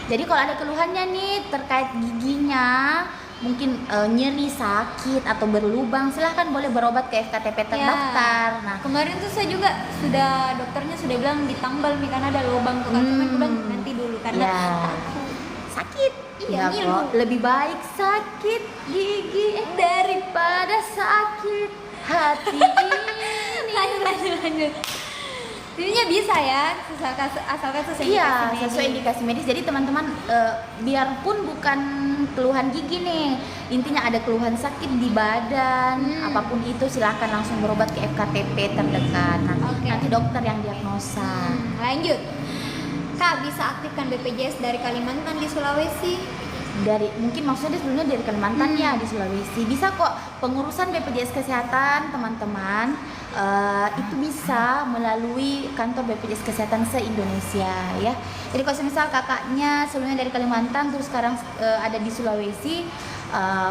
Jadi kalau ada keluhannya nih terkait giginya, mungkin nyeri, sakit atau berlubang, silahkan boleh berobat ke FKTP terdaftar. Nah, Kemarin tuh saya juga dokternya sudah bilang ditambal nih karena ada lubang tuh kan. Cuman udah nanti dulu karena sakit. Iya, Ya, ngilu. kok. Lebih baik sakit gigi daripada sakit hati ini. lanjut. Jadinya bisa ya, asalkan sesuai Iya, indikasi medis. sesuai indikasi medis. Jadi teman-teman, biarpun bukan keluhan gigi nih, intinya ada keluhan sakit di badan, apapun itu silahkan langsung berobat ke FKTP terdekat. Nanti dokter yang diagnosa. Lanjut. Kak, bisa aktifkan BPJS dari Kalimantan di Sulawesi? dari mungkin maksudnya dia sebelumnya dari Kalimantan ya, di Sulawesi. Bisa kok pengurusan BPJS Kesehatan teman-teman itu bisa melalui kantor BPJS Kesehatan se-Indonesia ya. Jadi kalau misal kakaknya sebelumnya dari Kalimantan terus sekarang ada di Sulawesi,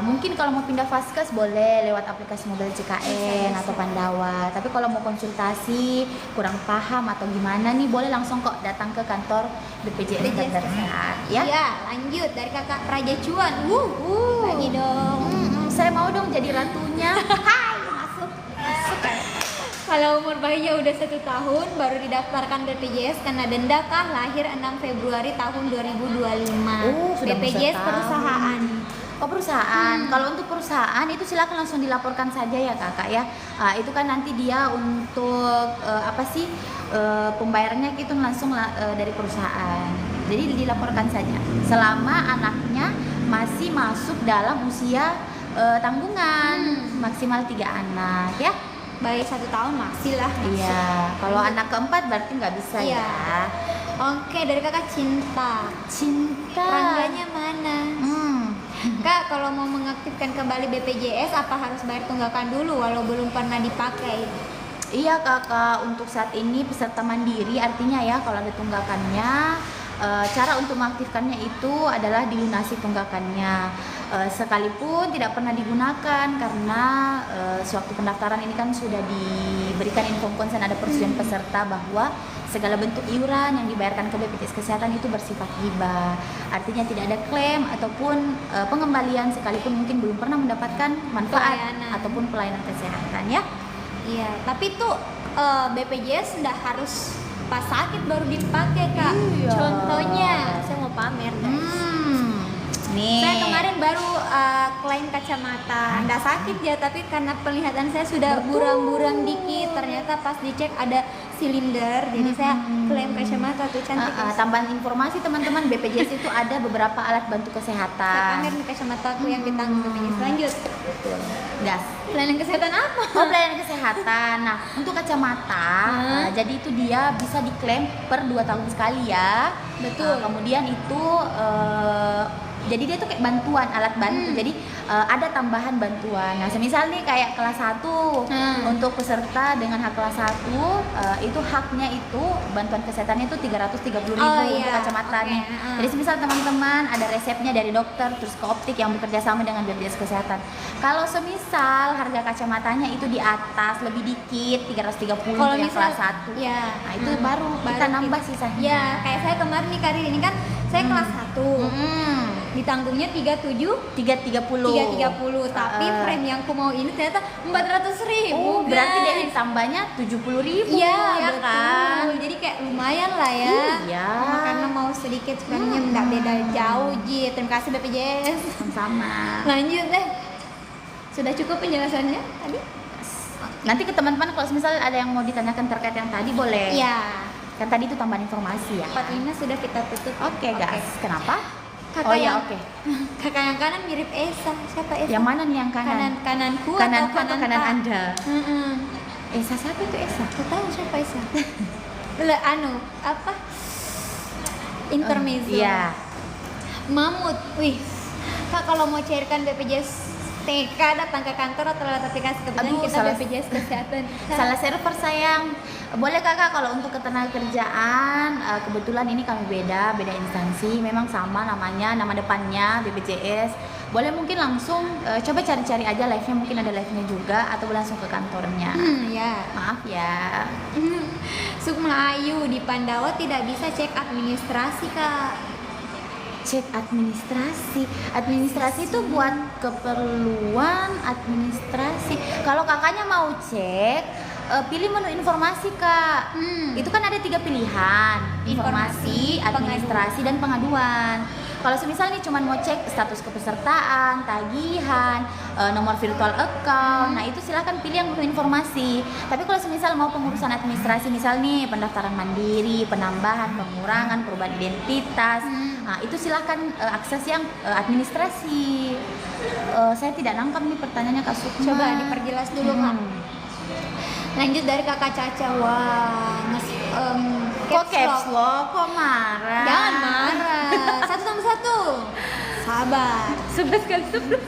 mungkin kalau mau pindah vaskes boleh lewat aplikasi mobile CKN atau Pandawa. Tapi kalau mau konsultasi kurang paham atau gimana nih, boleh langsung kok datang ke kantor BPJS terdekat ya. Iya, lanjut dari kakak Raja Cuan. Lagi dong. Saya mau dong jadi ratunya. Hai, masuk. Kalau umur bayinya udah 1 tahun baru didaftarkan BPJS karena denda kah, lahir 6 Februari tahun 2025. Sudah BPJS setahun. perusahaan. Oh, perusahaan. Kalau untuk perusahaan itu silakan langsung dilaporkan saja ya kakak ya. Itu kan nanti dia untuk pembayarannya itu langsung dari perusahaan. Jadi dilaporkan saja selama anaknya masih masuk dalam usia tanggungan maksimal 3 anak ya. Bayi 1 tahun masih lah. Iya. Kalau anak keempat berarti nggak bisa ya. Oke, dari kakak Cinta. Cinta. Rangganya mana? Kak, kalau mau mengaktifkan kembali BPJS apa harus bayar tunggakan dulu walau belum pernah dipakai? Iya kakak, untuk saat ini peserta mandiri artinya ya kalau ada tunggakannya, cara untuk mengaktifkannya itu adalah dilunasi tunggakannya. Sekalipun tidak pernah digunakan karena sewaktu pendaftaran ini kan sudah diberikan info konsen ada persetujuan peserta bahwa segala bentuk iuran yang dibayarkan ke BPJS Kesehatan itu bersifat hibah. Artinya tidak ada klaim ataupun pengembalian sekalipun mungkin belum pernah mendapatkan manfaat ataupun pelayanan kesehatan ya. Iya, tapi tuh BPJS nggak harus pas sakit baru dipakai kak. Iya. Contohnya, saya mau pamer guys. Nih. Saya kemarin baru klaim kacamata, nggak sakit ya, tapi karena penglihatan saya sudah buram-buram dikit, ternyata pas dicek ada silinder, jadi saya klaim kacamata tuh cantik. Tambahan informasi teman-teman, BPJS itu ada beberapa alat bantu Saya kesehatan. pamer nih kacamata aku yang ditanggung BPJS. Lanjut. Betul. Gas. Pelayanan kesehatan apa? Oh, pelayanan kesehatan. Nah, untuk kacamata, jadi itu dia bisa diklaim per 2 tahun sekali ya. Betul. Kemudian itu jadi dia tuh kayak bantuan, alat bantu. Jadi ada tambahan bantuan. Nah, semisal nih kayak kelas 1 untuk peserta dengan hak kelas 1 itu haknya itu bantuan kesehatannya itu 330.000 untuk kacamata nih. Jadi semisal teman-teman ada resepnya dari dokter terus ke optik yang bekerja sama dengan BPJS Kesehatan. Kalau semisal harga kacamatanya itu di atas lebih dikit 330 Kalau yang misal, kelas 1. ya. Nah, itu baru kita nambah sisanya. Ya, kayak saya kemarin nih Karin ini kan saya kelas 1. Ditanggungnya 330, tapi frame yang aku mau ini ternyata 400.000. Oh, berarti dari tambahnya 70.000. Iya, ya betul. kan? Jadi kayak lumayan lah ya. Iya. Karena mau sedikit sebenarnya nggak beda jauh Ji. Terima kasih BPJS. Sama. Lanjut deh. Sudah cukup penjelasannya tadi? Nanti ke teman-teman kalau misalnya ada yang mau ditanyakan terkait yang tadi boleh. Iya. Kan tadi itu tambahan informasi ya. 45 sudah kita tutup. Oke, guys. Kenapa? Kakak Oh ya, yang, oke. Kakak yang kanan mirip Esa. Siapa Esa? Yang mana nih yang kanan? Kananku Kananku atau atau kanan Pak? Anda? Heeh. Esa siapa itu Esa? Aku tahu siapa Esa. Apa? Intermezzo. Iya. Mamut. Wih. Kak kalau mau cairkan BPJS TK datang ke kantor atau lewat aplikasi, kebetulan Aduh, kita salah- BPJS Kesehatan. Salah server sayang. Boleh kakak kalau untuk ketenagakerjaan kebetulan ini kami beda instansi, memang sama namanya, nama depannya BPJS. Boleh mungkin langsung coba cari-cari aja live-nya, mungkin ada live-nya juga atau langsung ke kantornya. Ya. Maaf ya. Sukma Ayu di Pandawa tidak bisa cek administrasi kak. Cek administrasi itu buat keperluan administrasi. Kalau kakaknya mau cek, pilih menu informasi kak. Itu kan ada 3 pilihan: informasi, administrasi, dan pengaduan. Kalau semisal nih cuman mau cek status kepesertaan, tagihan, nomor virtual account, nah itu silahkan pilih yang menu informasi. Tapi kalau semisal mau pengurusan administrasi, misal nih pendaftaran mandiri, penambahan, pengurangan, perubahan identitas, nah itu silahkan akses yang administrasi. Saya tidak nangkap nih pertanyaannya Kak Sukma. Coba diperjelas dulu kak. Lanjut dari kakak Caca. Wah, Kok caps lock? Kok marah? Jangan marah. 1 tambah 1. sabar. 11 kali 11.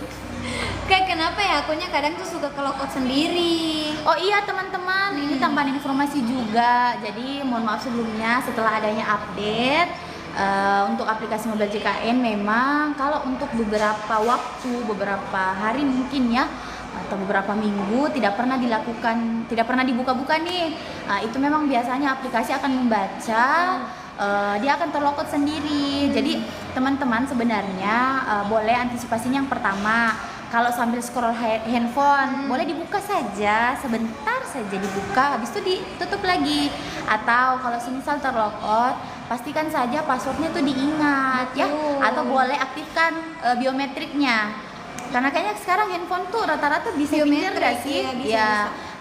Kayak kenapa ya akunnya kadang tuh suka ke logout sendiri. Oh iya teman-teman, ini tambahan informasi juga. Jadi mohon maaf sebelumnya, setelah adanya update untuk aplikasi Mobile JKN, memang kalau untuk beberapa waktu, beberapa hari mungkin ya, atau beberapa minggu tidak pernah dilakukan, tidak pernah dibuka-buka nih. Itu memang biasanya aplikasi akan membaca, dia akan terlogout sendiri. Jadi teman-teman sebenarnya boleh antisipasinya yang pertama, kalau sambil scroll handphone boleh dibuka saja, sebentar saja dibuka, habis itu ditutup lagi. Atau kalau semisal terlogout, pastikan saja passwordnya tuh diingat. Betul. Ya, atau boleh aktifkan biometriknya, karena kayaknya sekarang handphone tuh rata-rata bisa finger gak sih? Ya, bisa, ya. bisa.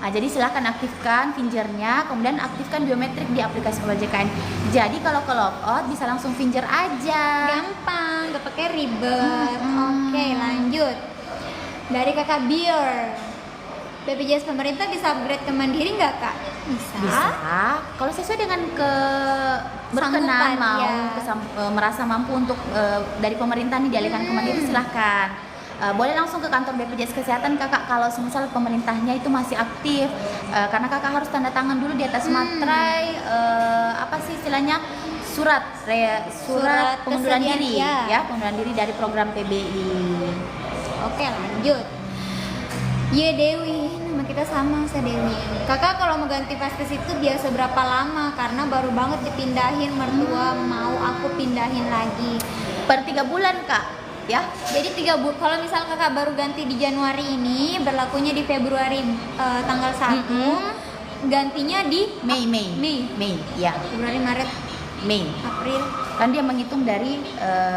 Nah, jadi silahkan aktifkan fingernya, kemudian aktifkan biometrik di aplikasi Mobile JKN. Jadi kalau ke logout bisa langsung finger aja. Gampang, gak pakai ribet. Oke, lanjut. Dari kakak Bior, BPJS pemerintah bisa upgrade ke mandiri nggak kak? Bisa. Kalau sesuai dengan berkenan Sanggupan, mau ya. merasa mampu untuk dari pemerintah nih dialihkan ke mandiri, silahkan. Boleh langsung ke kantor BPJS Kesehatan kakak kalau semisal pemerintahnya itu masih aktif, karena kakak harus tanda tangan dulu di atas materai apa sih istilahnya, surat pengunduran kesediaan, diri ya, pengunduran diri dari program PBI. Oke, lanjut. Ye Dewi, nama kita sama, saya Dewi. Kakak kalau mau ganti vaskes itu biasa berapa lama? Karena baru banget dipindahin mertua, mau aku pindahin lagi. Per 3 bulan kak, ya. Jadi 3 bulan. Kalau misal kakak baru ganti di Januari ini, berlakunya di Februari tanggal 1, gantinya di Mei, ya. Februari, Maret, Mei. April. Kan dia menghitung dari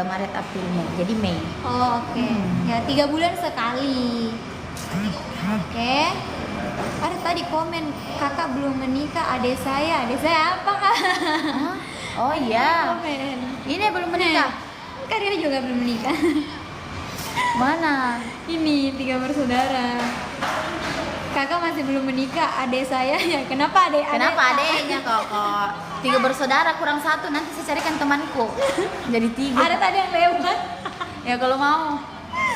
Maret, April, Mei, jadi Mei. Oh, oke. Ya 3 bulan sekali. Oke. Ada tadi komen kakak belum menikah, adik saya apa kak? Oh iya. Komen. Ini belum menikah. Karya juga belum menikah. Mana? Ini 3 bersaudara. Kakak masih belum menikah, adik saya ya. Kenapa adeknya kok? 3 bersaudara kurang 1, nanti saya carikan temanku. Jadi 3. Ada tadi yang lewat. Ya kalau mau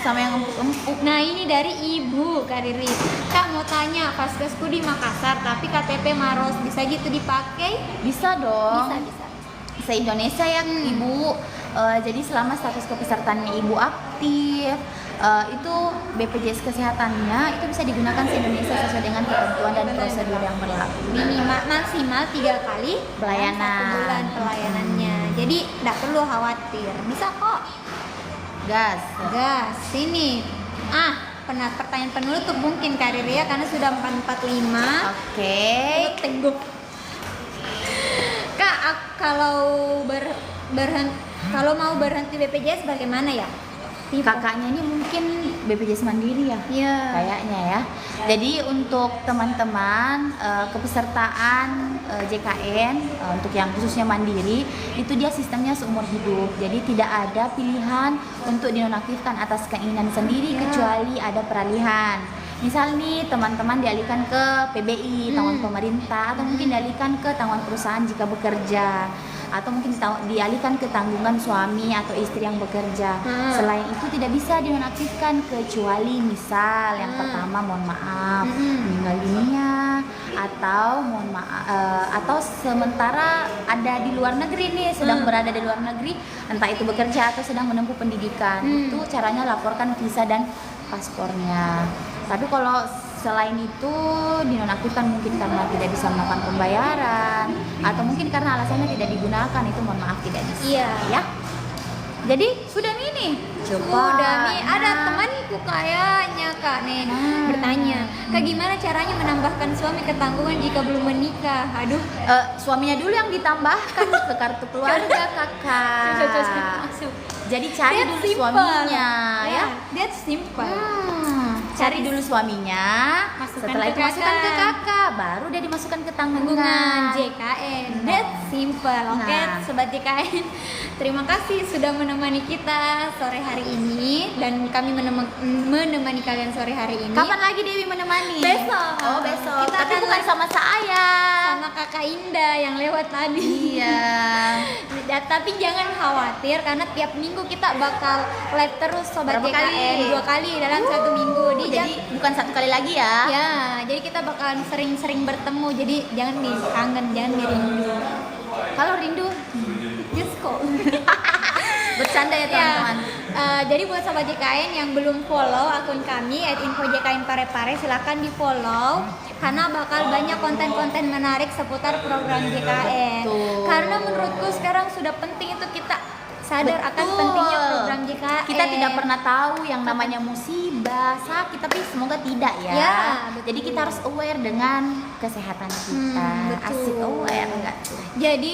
sama yang empuk-empuk. Nah ini dari Ibu Kak Riri. Kak mau tanya, vaskesku di Makassar tapi KTP Maros, bisa gitu dipakai? Bisa dong. Bisa. Se-Indonesia ya Ibu. Jadi selama status kepesertaannya Ibu aktif, itu BPJS kesehatannya itu bisa digunakan se-Indonesia sesuai dengan ketentuan dan prosedur yang berlaku. Minimal maksimal 3 kali pelayanan. 1 bulan pelayanannya. Jadi tidak perlu khawatir, bisa kok. Gas. Sini. Pertanyaan penutup mungkin Kak Riri ya, karena sudah 4:45. Oke. Tengok. Kak, kalau kalau mau berhenti BPJS bagaimana ya? Kakaknya ini mungkin BPJS Mandiri ya, kayaknya ya. Jadi untuk teman-teman kepesertaan JKN untuk yang khususnya Mandiri itu dia sistemnya seumur hidup. Jadi tidak ada pilihan untuk dinonaktifkan atas keinginan sendiri kecuali ada peralihan. Misal nih teman-teman dialihkan ke PBI, tanggungan pemerintah, atau mungkin dialihkan ke tanggungan perusahaan jika bekerja, atau mungkin dialihkan ke tanggungan suami atau istri yang bekerja. Selain itu tidak bisa dinonaktifkan kecuali misal yang pertama mohon maaf meninggal dunia, atau atau sementara ada di luar negeri nih, sedang berada di luar negeri, entah itu bekerja atau sedang menempuh pendidikan. Itu caranya laporkan visa dan paspornya. Tapi kalau selain itu dinonaktifkan mungkin karena tidak bisa melakukan pembayaran, atau mungkin karena alasannya tidak digunakan, itu mohon maaf tidak bisa. Iya. Ya. Jadi sudah nih. Sudah nih. Ada temanku kayaknya Kak nih bertanya, Kak gimana caranya menambahkan suami ke tanggungan jika belum menikah? Aduh. Suaminya dulu yang ditambahkan ke kartu keluarga kakak. Masuk. Jadi cari That's dulu simple. suaminya ya. That's simple. Cari dulu dulu suaminya, Masukkan setelah ke itu masukkan ke kakak. kakak, baru dia dimasukkan ke Tanggungan tanggungan. JKN. Nah. That's simple. Oke, Nah. sobat JKN. Terima kasih sudah menemani kita sore hari ini dan kami menemani kalian sore hari ini. Kapan lagi Dewi menemani? Besok. Oh besok. Kita Tapi akan bukan live sama saya. sama Kakak Indah yang lewat tadi. Iya. Tapi jangan khawatir karena tiap minggu kita bakal live terus sobat Berapa JKN kali? 2 kali dalam satu minggu. Jadi bukan satu kali lagi ya? ya, jadi kita bakalan sering-sering bertemu. Jadi jangan kangen, jangan rindu. Kalau rindu, yes kok. Bercanda ya teman-teman. Jadi buat sobat JKN yang belum follow akun kami @info_jkn_parepare silahkan di follow karena bakal banyak konten-konten menarik seputar program JKN. Betul. Karena menurutku sekarang sudah penting itu kita sadar akan Betul. pentingnya program JKN. Kita tidak pernah tahu yang namanya musibah, sakit, tapi semoga tidak ya. Ya, betul. Jadi kita harus aware dengan kesehatan kita. Betul. Asik aware enggak tuh? Jadi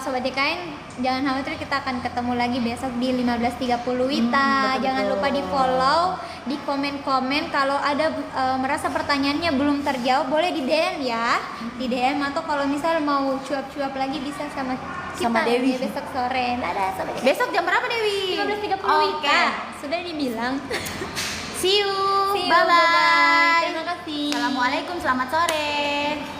sobat JKN jangan khawatir, kita akan ketemu lagi besok di 15.30 Wita. betul, Jangan betul. lupa di follow, di komen-komen kalau ada merasa pertanyaannya belum terjawab boleh di DM ya, di DM atau kalau misal mau cuap-cuap lagi bisa sama kita Sama Dewi. besok sore. Dadah sobat JKN. Besok jam berapa Dewi? 15.30 Wita. Oke. Sudah dibilang. See you. See you, Bye bye. Terima kasih. Assalamualaikum, selamat sore.